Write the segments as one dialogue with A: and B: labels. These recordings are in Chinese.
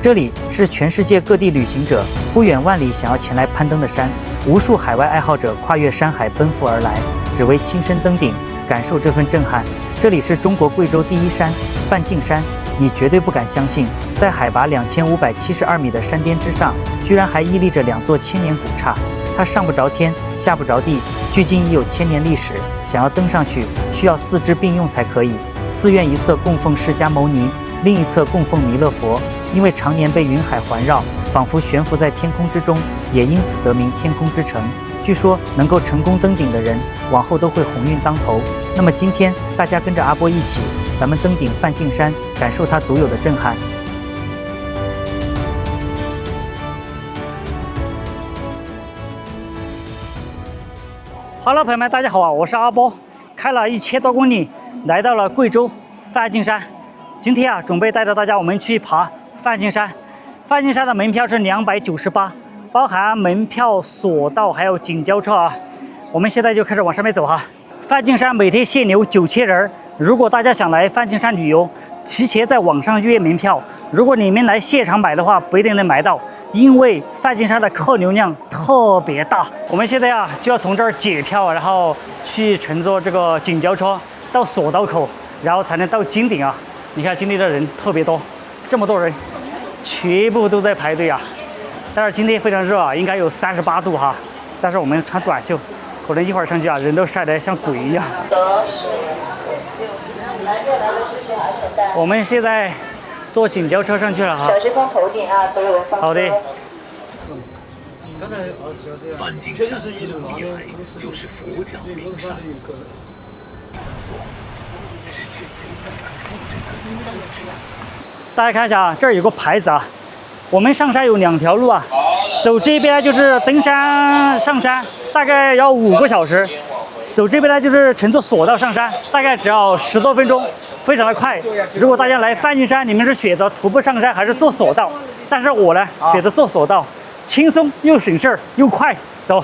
A: 这里是全世界各地旅行者不远万里想要前来攀登的山，无数海外爱好者跨越山海奔赴而来，只为亲身登顶，感受这份震撼。这里是中国贵州第一山梵净山，你绝对不敢相信，在海拔2572米的山巅之上，居然还屹立着2座千年古刹。它上不着天，下不着地，距今已有1000年历史。想要登上去，需要4肢并用才可以。寺院一侧供奉释迦牟尼，另一侧供奉弥勒佛。因为常年被云海环绕，仿佛悬浮在天空之中，也因此得名天空之城。据说能够成功登顶的人，往后都会鸿运当头。那么今天大家跟着阿波一起，咱们登顶梵净山，感受它独有的震撼。Hello， 朋友们，大家好啊！我是阿波，开了1000多公里，来到了贵州梵净山。今天啊，准备带着大家我们去爬梵净山。梵净山的门票是298，包含门票、索道还有景交车啊。我们现在就开始往上面走哈。梵净山每天限流9000人，如果大家想来梵净山旅游，提前在网上预约门票。如果你们来现场买的话，不一定能买到，因为梵净山的客流量特别大。我们现在啊就要从这儿检票，然后去乘坐这个景交车到索道口，然后才能到金顶啊。你看今天的人特别多，这么多人，全部都在排队啊。但是今天非常热啊，应该有38度哈。但是我们穿短袖，可能一会儿上去啊，人都晒得像鬼一样。我们现在坐景交车上去了哈。
B: 小时放头顶啊，所有人放。
A: 好的。
C: 梵净山自古以来就是佛教名山。
A: 大家看一下啊，这儿有个牌子啊，我们上山有2条路啊，走这边就是登山上山，大概要5个小时；走这边呢就是乘坐索道上山，大概只要10多分钟，非常的快。如果大家来梵净山，你们是选择徒步上山还是坐索道？但是我呢选择坐索道，轻松又省事儿又快。走。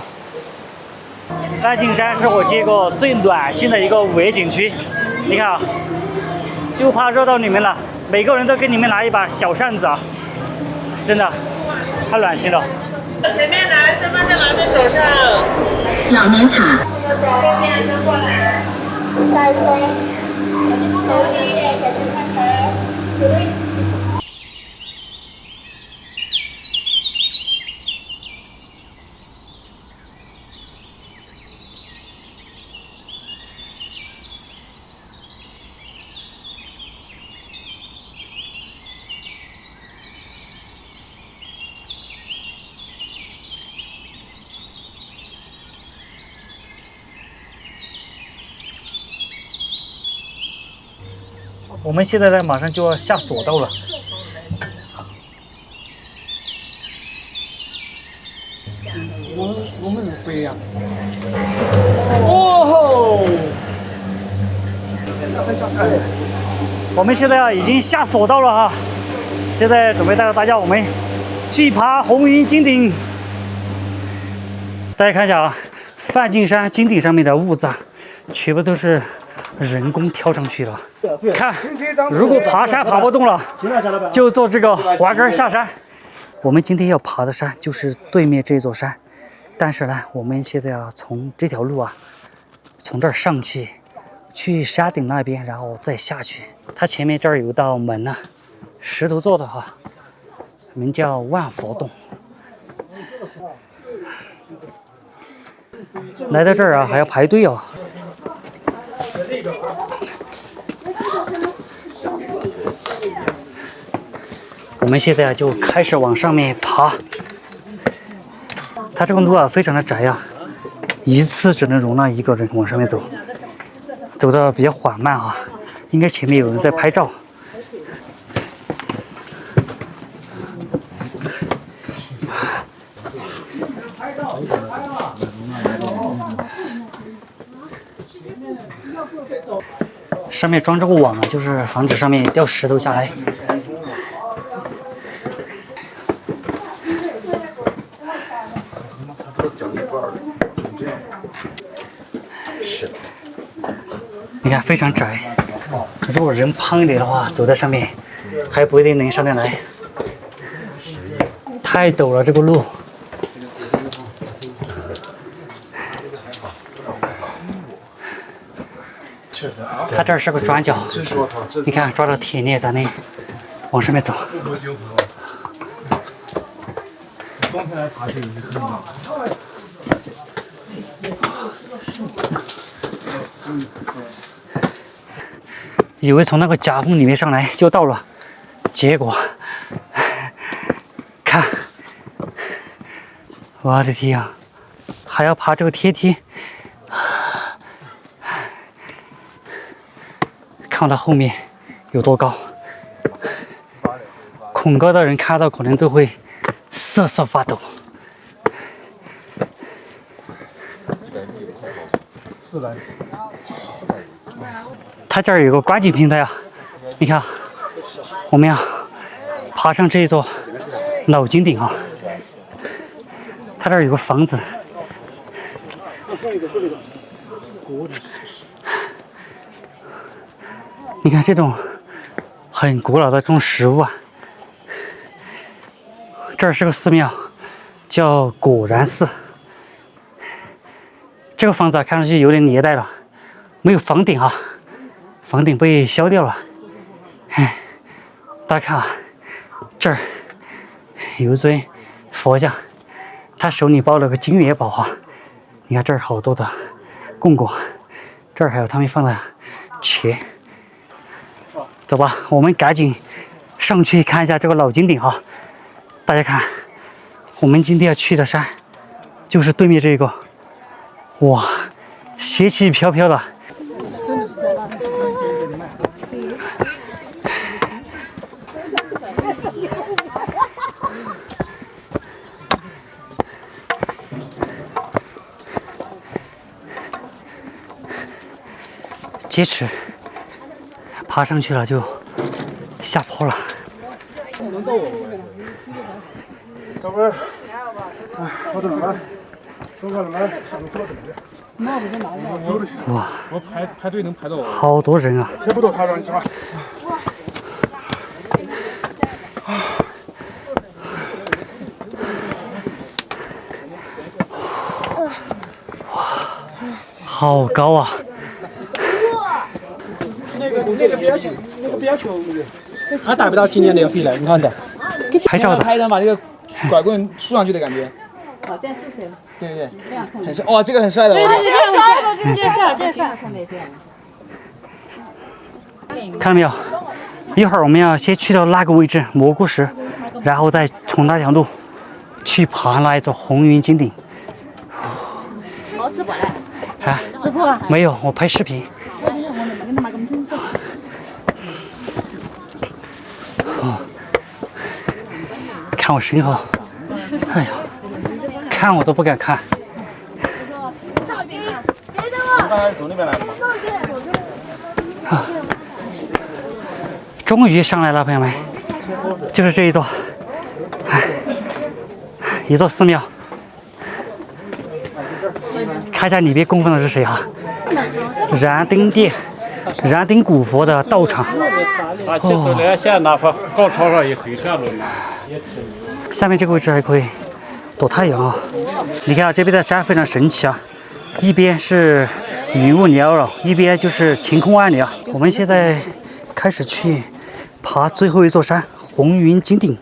A: 梵净山是我见过最暖心的一个5A景区，你看啊，就怕热到你们了。每个人都给你们拿一把小扇子啊，真的太暖心了。
B: 前面拿身份证拿在手上。
D: 老年卡。
B: 后面跟过来。下一位，小心碰头，小心碰头。
A: 我们现在呢，马上就要下索道了。
E: 我们是不一样。哦吼！下菜！
A: 我们现在啊已经下索道了哈，现在准备带着大家我们去爬红云金顶。大家看一下啊，梵净山金顶上面的雾子啊，全部都是人工挑上去的。看，如果爬山爬不动了，就坐这个滑竿下山。我们今天要爬的山就是对面这座山，但是呢，我们现在要从这条路啊，从这儿上去，去山顶那边，然后再下去。它前面这儿有一道门啊，石头做的哈，名叫万佛洞。来到这儿啊，还要排队哦。我们现在啊就开始往上面爬。它这个路啊非常的窄啊，一次只能容纳1个人往上面走，走得比较缓慢啊。应该前面有人在拍照。上面装这个网啊，就是防止上面掉石头下来。你看非常窄，如果人胖一点的话，走在上面还不一定能上得来。太陡了，这个路。它这儿是个转角，你看抓着铁链在那往上面走。
E: 冬天来爬是有些困难。
A: 以为从那个夹缝里面上来就到了，结果看，我的天啊，还要爬这个阶梯，看到后面有多高，恐高的人看到可能都会瑟瑟发抖。
E: 400。
A: 它这儿有个观景平台啊，你看，我们要爬上这一座老金顶啊。它这儿有个房子，你看这种很古老的这种石屋啊。这儿是个寺庙，叫果然寺。这个房子啊，看上去有点年代了，没有房顶啊。房顶被削掉了，大家看啊，这儿有一尊佛像，他手里抱了个金元宝啊。你看这儿好多的供果，这儿还有他们放的钱。走吧，我们赶紧上去看一下这个老金顶啊！大家看，我们今天要去的山就是对面这个，哇，邪气飘飘的。结尺爬上去了就下坡了。
E: 这不是，我等了，都过来，
A: 哇，
E: 我排队能排到我。
A: 好多人啊！
E: 这不都排上去吗？
A: 好高啊！
F: 那个比较小，那个比较穷，他达不到今年那个飞了，你看的。
A: 拍照的，
F: 拍人把这个拐棍竖上去的感觉。
G: 哦，这是谁？
F: 对对对，很帅，哇，这个很帅的。
G: 对对对，这个帅，这个帅。
A: 看到没有？一会儿我们要先去到那个位置蘑菇石，然后再从那条路去爬那一座红云金顶。
G: 我直播嘞。
A: 啊？
G: 直播啊？
A: 没有，我拍视频。哦，看我身后，哎呀，看我都不敢看。啊，终于上来了，朋友们，就是这一座，一座寺庙。看一下里边供奉的是谁啊？燃灯殿。燃灯古佛的道场。
H: 哦，现在哪怕高潮上也黑天了。
A: 下面这个位置还可以躲太阳啊！你看啊，这边的山非常神奇啊，一边是云雾缭绕，一边就是晴空万里啊。我们现在开始去爬最后一座山——红云金顶。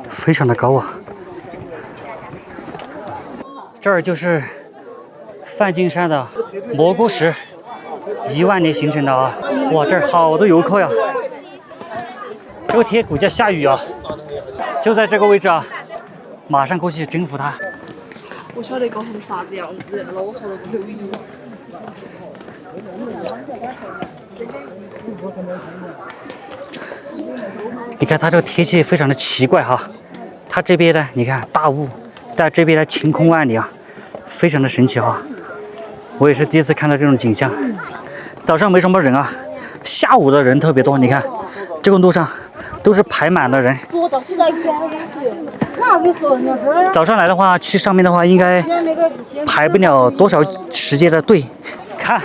A: 非常的高啊！这儿就是梵净山的蘑菇石，1万年形成的啊！哇，这儿好多游客呀！这个天估计要下雨啊！就在这个位置啊，马上过去征服它。
I: 我晓得高雄啥子样子，那我说的不留意。
A: 你看它这个天气非常的奇怪哈，它这边呢，你看大雾，但这边呢晴空万里啊，非常的神奇哈。我也是第一次看到这种景象。早上没什么人啊，下午的人特别多。你看这个路上都是排满了人。早上来的话，去上面的话应该排不了多少时间的队。看，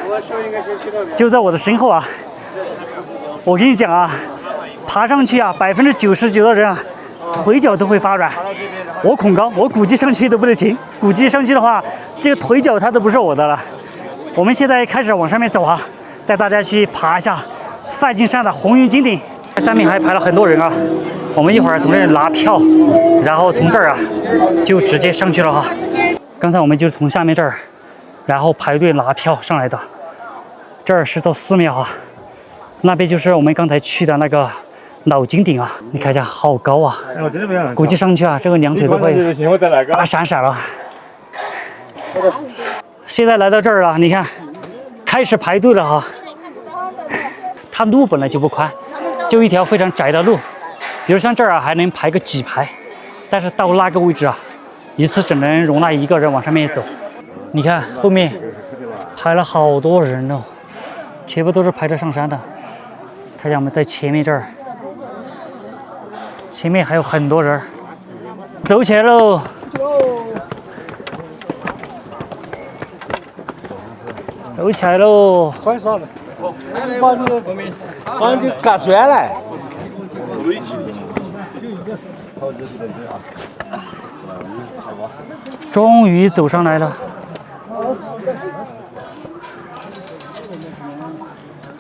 A: 就在我的身后啊。我跟你讲啊，爬上去啊，99%的人啊，腿脚都会发软。我恐高，我估计上去都不得行，估计上去的话，这个腿脚它都不是我的了。我们现在开始往上面走啊，带大家去爬一下梵净山的红云金顶。上面还排了很多人啊，我们一会儿从这里拿票，然后从这儿啊就直接上去了哈。刚才我们就是从下面这儿，然后排队拿票上来的。这儿是座寺庙啊，那边就是我们刚才去的那个老金顶啊。你看一下，好高啊！估计上去啊，这个两腿都会打闪闪了。现在来到这儿了，你看，开始排队了哈。它路本来就不宽。就一条非常窄的路，比如像这儿啊，还能排个几排，但是到那个位置啊，一次只能容纳一个人往上面走。你看后面排了好多人哦，全部都是排着上山的。看一下我们在前面这儿，前面还有很多人，走起来喽！走起来喽！
E: 快上来！把你赶转来。
A: 终于走上来了。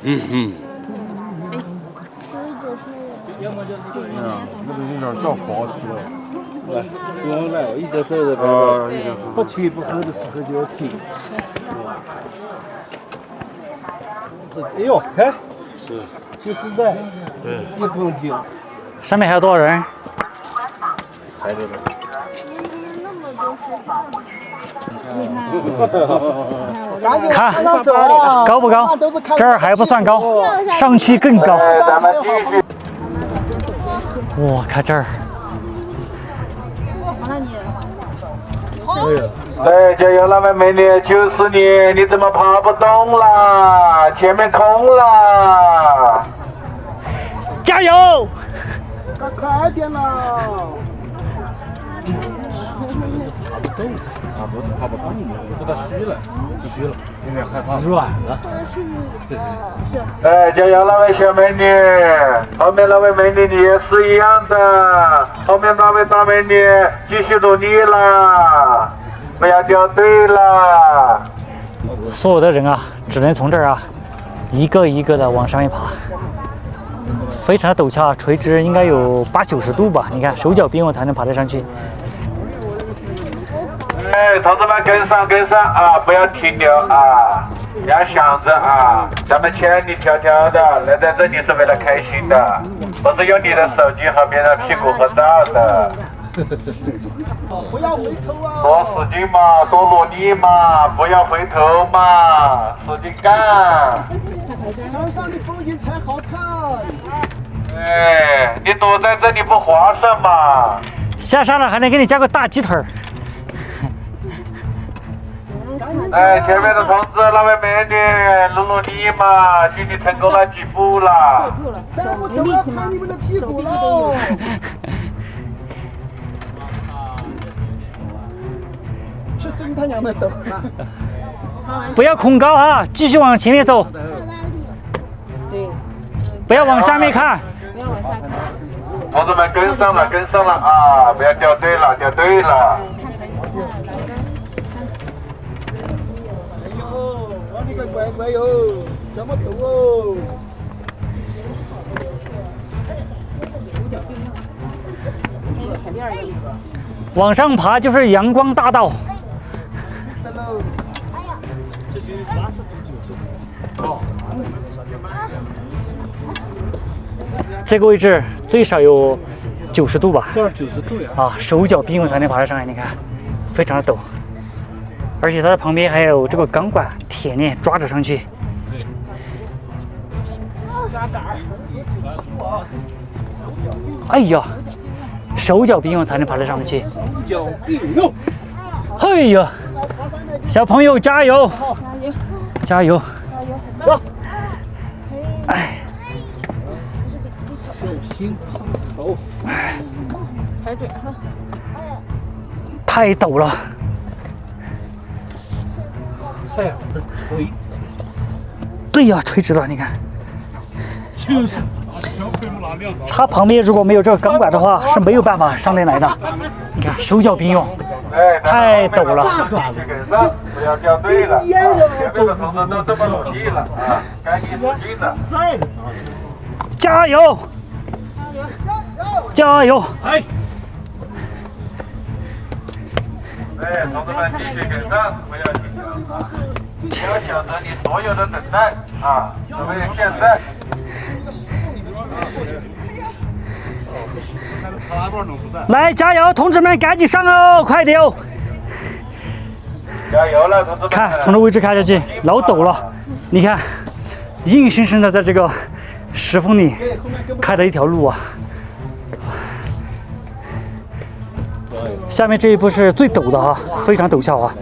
E: 那有点像房子了。来，不用来，一直走着呗。不去不喝的时候就要停。哎呦，看，是，就是在，也不用紧。
A: 上面还有多少人？
E: 排队了。
A: 看高不高？这儿还不算高，上去更高。哇，看这儿。
J: 对，加油，那位美女，就是你，你怎么爬不动啦？前面空了。
A: 加油！
E: 快点啦！
H: 不是爬不动，是他虚了，有点害怕，
E: 软了。
J: 哎，加油，那位小美女，后面那位美女你也是一样的，后面那位大美女继续努力啦，不要掉队啦。
A: 所有的人啊，只能从这儿啊，一个一个的往上面爬，非常的陡峭，垂直应该有80-90度吧？你看，手脚并用才能爬得上去。
J: 哎，同志们跟上啊，不要停留啊，要想着啊，咱们千里迢迢的来在这里是为了开心的，不是用你的手机和别人屁股合照的。
E: 不要回头啊！
J: 多使劲嘛，多努力嘛，不要回头嘛，使劲干。
E: 山上的风景才好看。
J: 哎，你躲在这里不划算嘛？
A: 下山了还能给你加个大鸡腿儿。
J: 哎，前面的同志，那位美女，努力嘛，距离成功了几步了。
E: 再不走要拍你们的屁股喽！是真他娘的陡啊！
A: 不要恐高啊，继续往前面走。
G: 对，
A: 不要往下面看。
G: 不要往下看。
J: 同志们跟上了啊！不要掉队了。
E: 哎呦，往里个乖乖哟，这么陡哦！
A: 往上爬就是阳光大道。这个位置最少有90度吧？
E: 这90度呀！
A: 啊，手脚并用才能爬得上来，你看，非常的陡。而且它的旁边还有这个钢管、铁链抓着上去。哎呀，手脚并用才能爬得上去。
E: 手脚并用。
A: 哎呀，小朋友加油！加油！
E: 走！
A: 哎，
E: 小心爬头。
G: 踩准哈。
A: 太陡了。
E: 哎呀，这腿
A: 对呀，垂直的，你看。
H: 就是。
A: 它旁边如果没有这个钢管的话，是没有办法上得来的。你看，手脚并用，太陡了。
J: 不要掉队了，前面的同志都这么努力了啊，该你出镜了。
A: 加油！加油！
J: 哎，同志们继续跟上，不要紧张啊！不要想着你所有的等待啊，只为现在。
A: 来，加油，同志们，赶紧上哦，快点哦！
J: 加油了，同志们！
A: 看，从这位置看下去，老陡了。你看，硬生生的在这个石缝里开了一条路啊。下面这一步是最陡的哈，非常陡峭啊。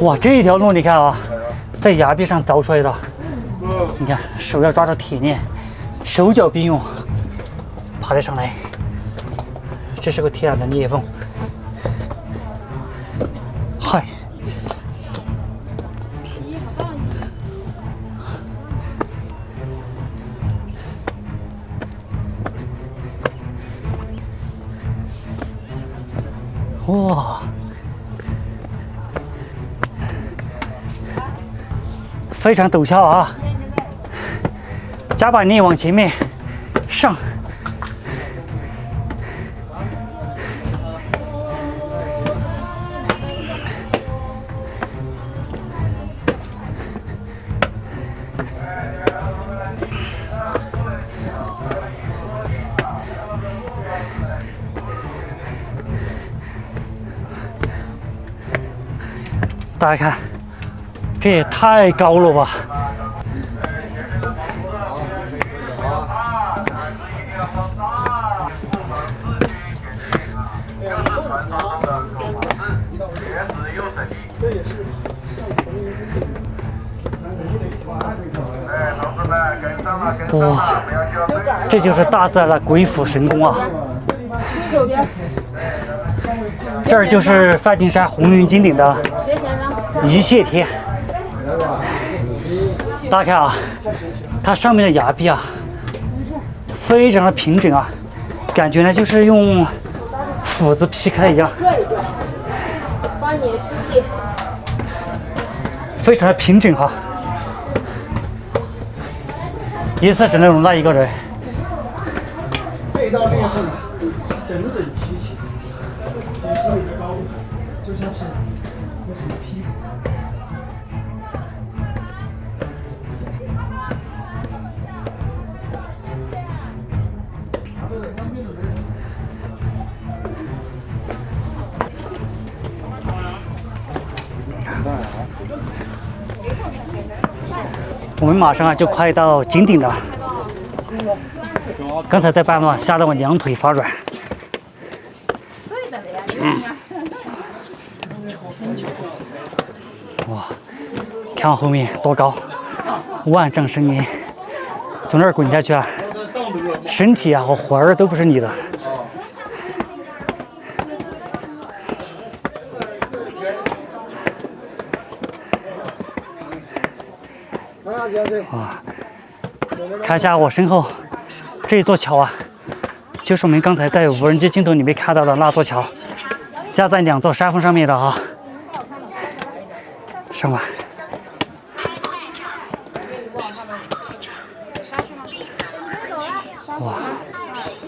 A: 哇，这一条路你看啊，在崖壁上凿出来的，你看手要抓着铁链，手脚并用，爬得上来。这是个天然的裂缝，嗨。哇，非常陡峭啊！加把力往前面上。大家看，这也太高了吧！哇，这就是大自然的鬼斧神工啊！这儿就是梵净山红云金顶的一泻天。大家看啊，它上面的崖壁啊，非常的平整啊，感觉呢就是用斧子劈开一样，非常的平整哈，一次只能容纳一个人。
F: 这一道裂缝整整齐齐，几十米的高度，就像是那什么披萨。
A: 我们马上啊就快到金顶了。刚才在半路啊吓得我两腿发软。哇，看我后面多高，万丈深渊，从那儿滚下去啊，身体啊和魂儿都不是你的。哇，看一下我身后这座桥啊，就是我们刚才在无人机镜头里面看到的那座桥，架在两座山峰上面的啊。上吧。哇！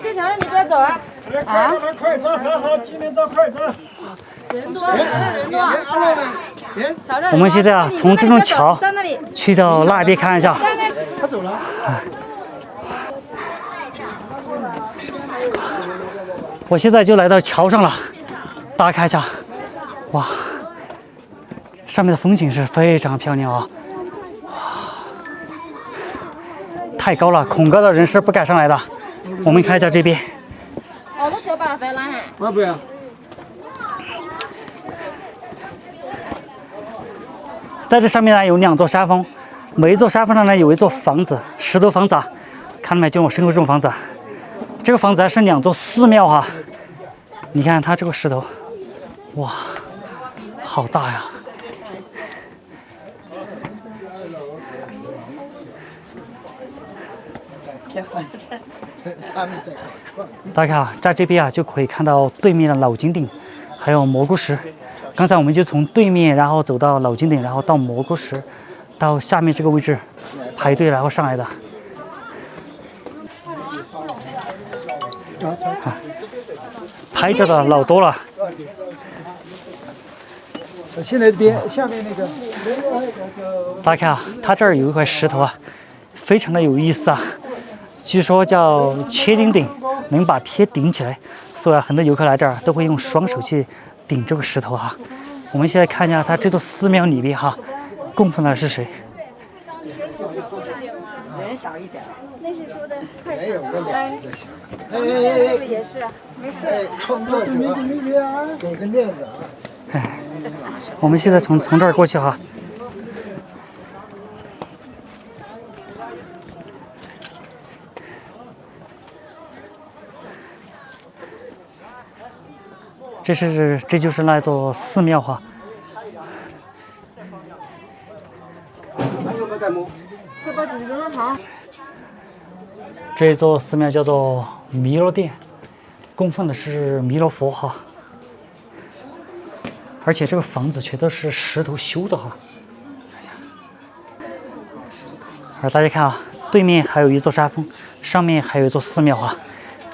G: 这桥你不要走啊！
F: 啊！快站，好，今天照快站。
G: 人多，人多。
A: 我们现在啊，从这种桥去到那边看一下。
F: 他走了。
A: 我现在就来到桥上了，大家看一下，哇，上面的风景是非常漂亮啊！哇，太高了，恐高的人是不敢上来的。我们看一下这边。
G: 哦，我走吧，别拉哈。
F: 我不要。
A: 在这上面呢有两座山峰，每一座山峰上呢有一座房子，石头房子啊，看到没？就我身后这种房子，这个房子还是两座寺庙哈。你看它这个石头，哇，好大呀！大家看啊，在这边啊就可以看到对面的老金顶，还有蘑菇石。刚才我们就从对面，然后走到老金顶，然后到蘑菇石，到下面这个位置排队，然后上来的。拍着的老多了。
F: 现在下面那个，
A: 大家看啊，它这儿有一块石头啊，非常的有意思啊。据说叫切顶顶，能把铁顶起来，所以啊，很多游客来这儿都会用双手去顶这个石头哈。我们现在看一下它这座寺庙里面哈，供奉的是谁？
G: 人少一点。那是说的快
F: 没有个脸就行了。
G: 这个也是，没事。
F: 哎，创作者给个面子啊！
A: 我们现在从这儿过去哈。这就是那座寺庙哈。
G: 快把主人好。
A: 这座寺庙叫做弥勒殿，供奉的是弥勒佛哈。而且这个房子全都是石头修的哈。而大家看啊，对面还有一座山峰，上面还有一座寺庙啊，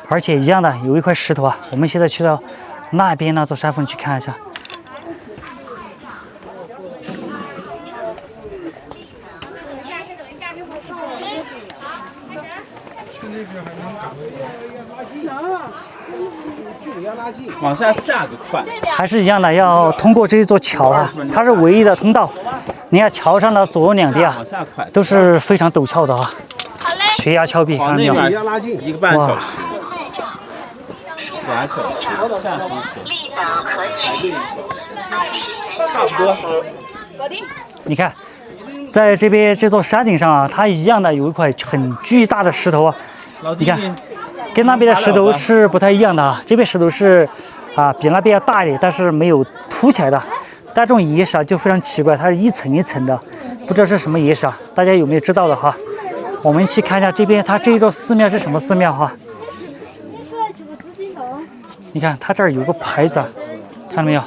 A: 而且一样的有一块石头啊。我们现在去到那边那座山峰去看一下。
E: 往下下个快，
A: 还是一样的，要通过这一座桥啊，它是唯一的通道。你看桥上的左右两边啊，都是非常陡峭的啊，悬崖峭壁，看到没有？
E: 1个半小时，2小时，下去差不多。
A: 你看，在这边这座山顶上啊，它一样的有一块很巨大的石头啊，你看。 跟那边的石头是不太一样的啊，这边石头是比那边要大一点，但是没有凸起来的。但这种岩石啊就非常奇怪，它是一层一层的，不知道是什么岩石啊？大家有没有知道的哈？我们去看一下这边，它这一座寺庙是什么寺庙哈？你看它这儿有个牌子，看到没有？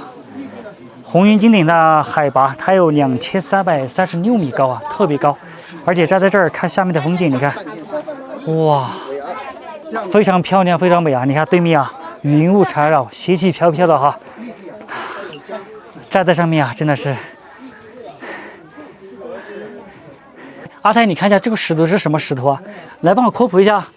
A: 红云金顶的海拔它有2336米高啊，特别高，而且站在这儿看下面的风景，你看，哇！ 非常漂亮，非常美啊！你看对面啊，云雾缠绕，邪气飘飘的哈。站在上面啊，真的是。阿泰，你看一下这个石头是什么石头啊？来帮我科普一下。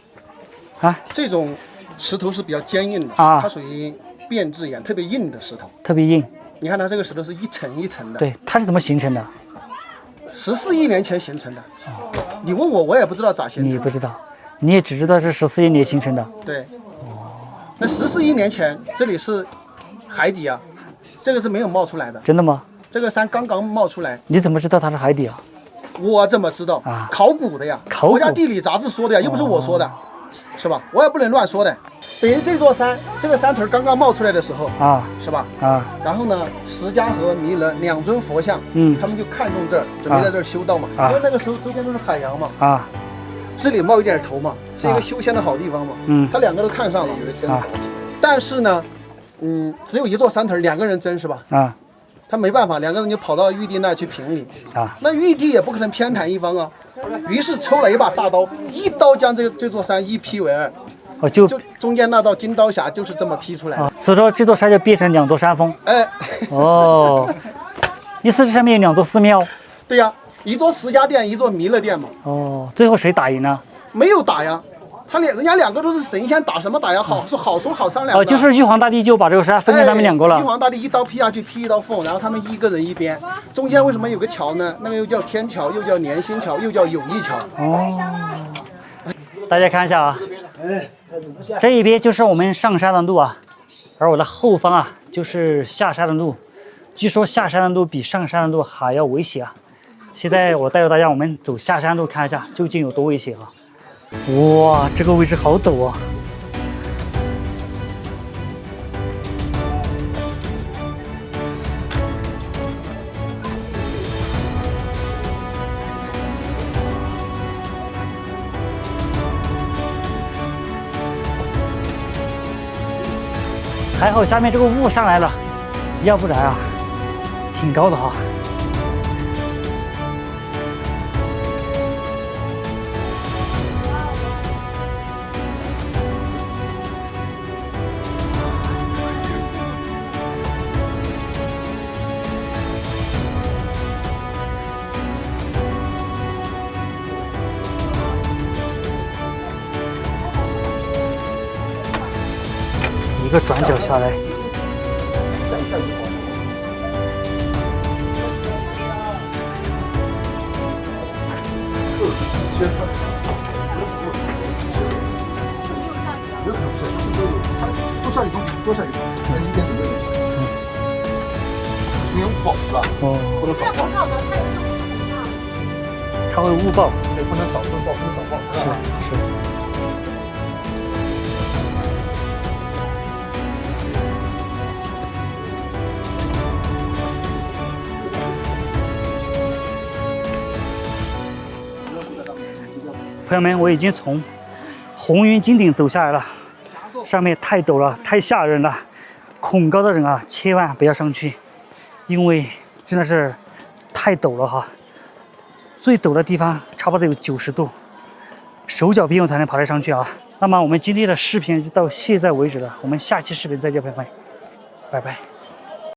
A: 啊，
F: 这种石头是比较坚硬的
A: 啊，
F: 它属于变质岩，特别硬的石头。
A: 特别硬。
F: 你看它这个石头是一层一层的。
A: 对，它是怎么形成的
F: ？14亿年前形成的。你问我，我也不知道咋形成的。
A: 你不知道。 你也只知道是14亿年形成的。
F: 对。那14亿年前这里是海底啊，这个是没有冒出来的。
A: 真的吗？
F: 这个山刚刚冒出来。
A: 你怎么知道它是海底啊？
F: 我怎么知道啊？考古的呀，国家地理杂志说的呀，又不是我说的，是吧？我也不能乱说的。等于这座山，这个山头刚刚冒出来的时候啊，是吧？啊。然后呢，释迦和弥勒2尊佛像，他们就看中这儿，准备在这儿修道嘛，因为那个时候周边都是海洋嘛。啊。 这里冒一点头嘛，是一个修仙的好地方嘛。他2个都看上了。但是呢，只有一座山头，2个人争是吧？啊。他没办法，2个人就跑到玉帝那儿去评理。啊。那玉帝也不可能偏袒一方啊，于是抽了一把大刀，一刀将这座山一劈为2。哦，就中间那道金刀匣就是这么劈出来的。
A: 所以说这座山就变成2座山峰。哎。哦。意思是上面有2座寺庙。
F: 对呀。 一座释迦殿，一座弥勒殿嘛。
A: 哦，最后谁打赢呢？
F: 没有打呀，人家2个都是神仙，打什么打呀？好说好商量。
A: 哦，就是玉皇大帝就把这个山分给他们2个了。
F: 玉皇大帝一刀劈下去，劈一道缝，然后他们1个人一边，中间为什么有个桥呢？那个又叫天桥，又叫连心桥，又叫友谊桥。哦。
A: 大家看一下啊，这一边就是我们上山的路啊，而我的后方啊就是下山的路。据说下山的路比上山的路还要危险啊。 现在我带着大家，我们走下山路看一下究竟有多危险啊！哇，这个位置好陡啊！还好下面这个雾上来了，要不然啊，挺高的哈。一个转角下来，
E: 说下一种，说下一种，那一点准备。没有报是吧？
A: 哦，
E: 不能早报。
A: 它会误报，
E: 对，不能早申报，不能早报，是吧？
A: 是。朋友们，我已经从红云金顶走下来了，上面太陡了，太吓人了，恐高的人啊，千万不要上去，因为真的是太陡了哈，最陡的地方差不多有90度，手脚并用才能爬得上去啊。那么我们今天的视频就到现在为止了，我们下期视频再见，朋友们，拜拜。